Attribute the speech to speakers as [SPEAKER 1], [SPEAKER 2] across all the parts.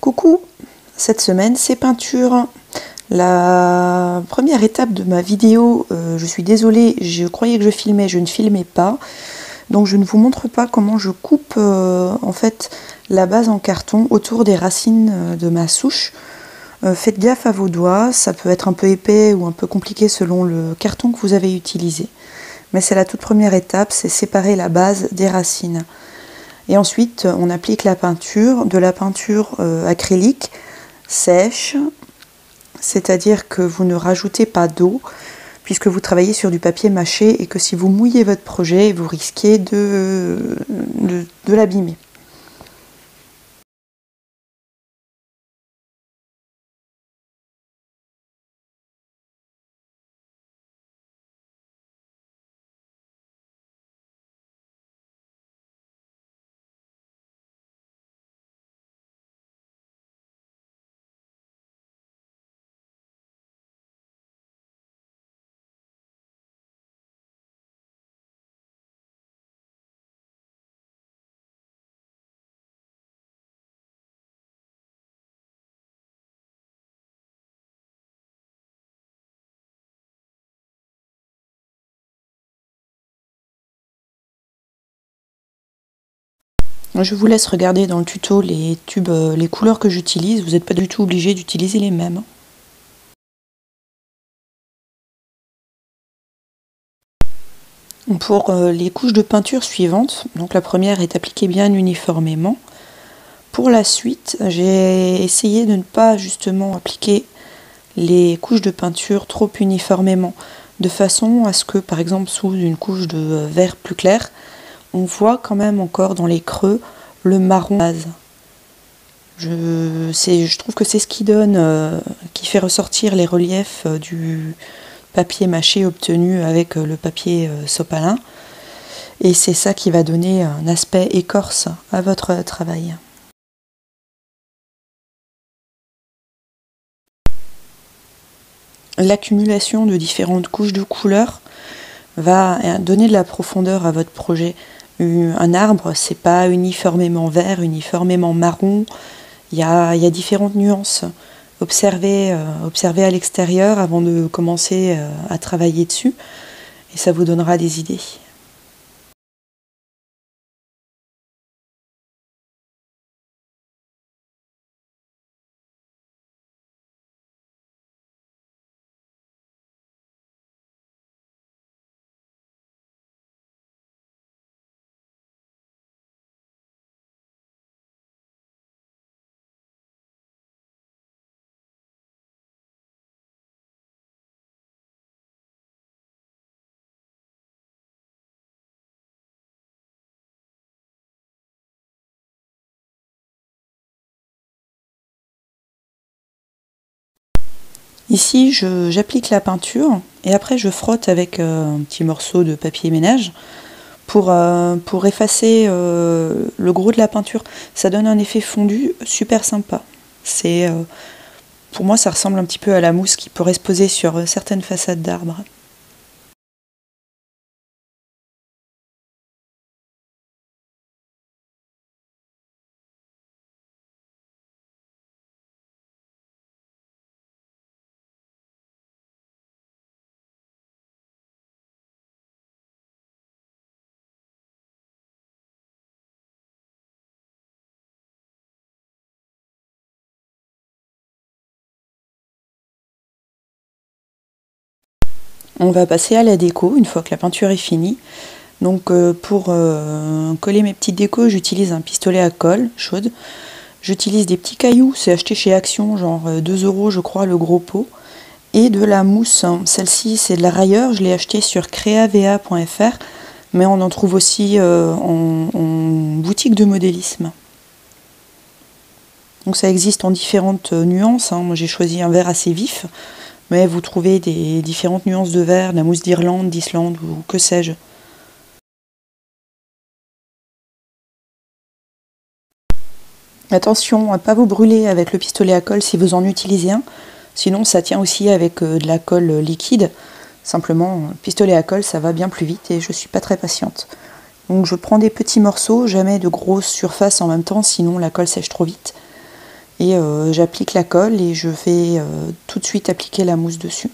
[SPEAKER 1] Coucou, cette semaine c'est peinture. La première étape de ma vidéo, je suis désolée, je croyais que je filmais, je ne filmais pas. Donc je ne vous montre pas comment je coupe en fait la base en carton autour des racines de ma souche. Faites gaffe à vos doigts, ça peut être un peu épais ou un peu compliqué selon le carton que vous avez utilisé. Mais c'est la toute première étape, c'est séparer la base des racines. Et ensuite, on applique la peinture, de la peinture acrylique sèche, c'est-à-dire que vous ne rajoutez pas d'eau, puisque vous travaillez sur du papier mâché et que si vous mouillez votre projet, vous risquez de l'abîmer. Je vous laisse regarder dans le tuto les tubes, les couleurs que j'utilise. Vous n'êtes pas du tout obligé d'utiliser les mêmes. Pour les couches de peinture suivantes, donc la première est appliquée bien uniformément. Pour la suite, j'ai essayé de ne pas justement appliquer les couches de peinture trop uniformément, de façon à ce que, par exemple, sous une couche de vert plus clair, on voit quand même encore dans les creux le marron base. Je trouve que c'est ce qui donne, qui fait ressortir les reliefs du papier mâché obtenu avec le papier sopalin. Et c'est ça qui va donner un aspect écorce à votre travail. L'accumulation de différentes couches de couleurs va donner de la profondeur à votre projet. Un arbre, c'est pas uniformément vert, uniformément marron. Il y a différentes nuances. Observez à l'extérieur avant de commencer à travailler dessus et ça vous donnera des idées. Ici, j'applique la peinture et après je frotte avec un petit morceau de papier ménage pour effacer le gros de la peinture. Ça donne un effet fondu super sympa. Pour moi, ça ressemble un petit peu à la mousse qui pourrait se poser sur certaines façades d'arbres. On va passer à la déco une fois que la peinture est finie. Donc pour coller mes petites décos, j'utilise un pistolet à colle chaude. J'utilise des petits cailloux, c'est acheté chez Action, genre 2 € je crois le gros pot. Et de la mousse, celle-ci c'est de la railleur, je l'ai acheté sur creava.fr, mais on en trouve aussi en boutique de modélisme. Donc ça existe en différentes nuances, moi j'ai choisi un vert assez vif, mais vous trouvez des différentes nuances de vert, de la mousse d'Irlande, d'Islande ou que sais-je. Attention à ne pas vous brûler avec le pistolet à colle si vous en utilisez un, sinon ça tient aussi avec de la colle liquide. Simplement, le pistolet à colle ça va bien plus vite et je suis pas très patiente. Donc je prends des petits morceaux, jamais de grosses surfaces en même temps, sinon la colle sèche trop vite. Et j'applique la colle et je vais tout de suite appliquer la mousse dessus.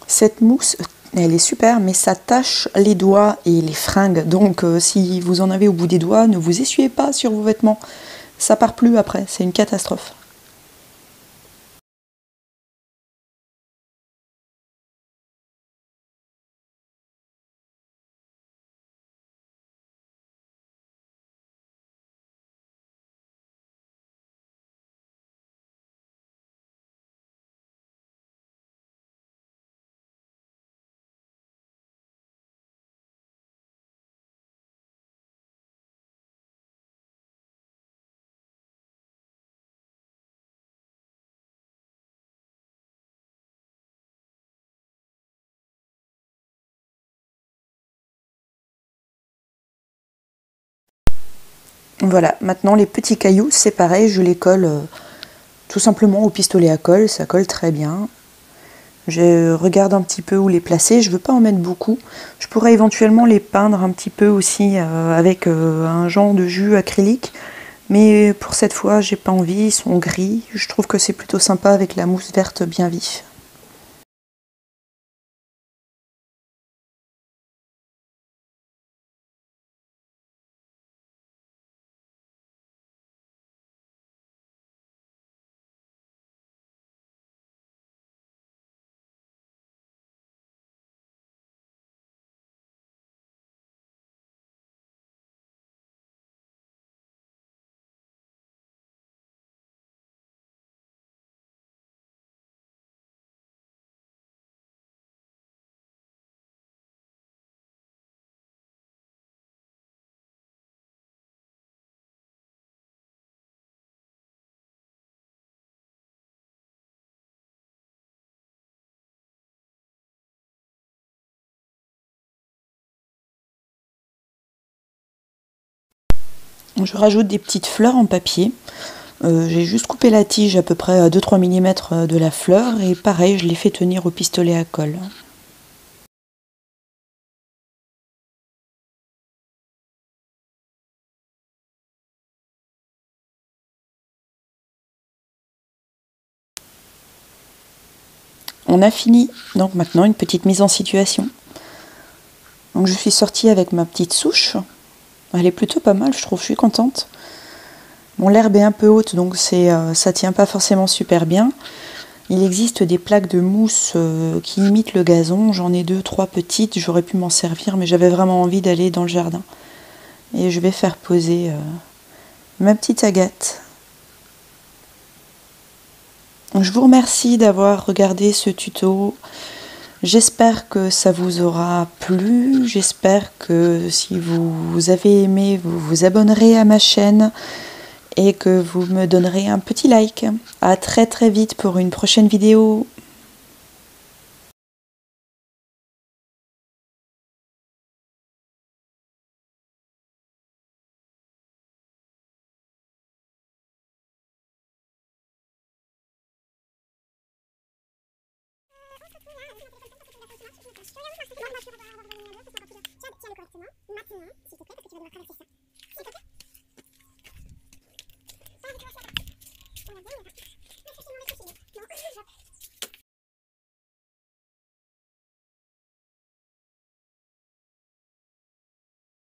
[SPEAKER 1] Cette mousse, elle est super, mais ça tache les doigts et les fringues. Donc si vous en avez au bout des doigts, ne vous essuyez pas sur vos vêtements. Ça part plus après, c'est une catastrophe. Voilà, maintenant les petits cailloux, c'est pareil, je les colle tout simplement au pistolet à colle, ça colle très bien. Je regarde un petit peu où les placer, je ne veux pas en mettre beaucoup. Je pourrais éventuellement les peindre un petit peu aussi avec un genre de jus acrylique. Mais pour cette fois, j'ai pas envie, ils sont gris. Je trouve que c'est plutôt sympa avec la mousse verte bien vif. Je rajoute des petites fleurs en papier. J'ai juste coupé la tige à peu près à 2-3 mm de la fleur et pareil, je l'ai fait tenir au pistolet à colle. On a fini, donc maintenant une petite mise en situation. Donc je suis sortie avec ma petite souche. Elle est plutôt pas mal, je trouve, je suis contente. Bon, l'herbe est un peu haute, donc ça tient pas forcément super bien. Il existe des plaques de mousse qui imitent le gazon. J'en ai 2-3 petites, j'aurais pu m'en servir, mais j'avais vraiment envie d'aller dans le jardin. Et je vais faire poser ma petite Agathe. Je vous remercie d'avoir regardé ce tuto. J'espère que ça vous aura plu. J'espère que si vous avez aimé, vous vous abonnerez à ma chaîne et que vous me donnerez un petit like. À très très vite pour une prochaine vidéo.
[SPEAKER 2] Tiens-le correctement, maintenant, s'il te plaît, parce que tu vas devoir traverser ça. S'il te plaît. On va bien, on va.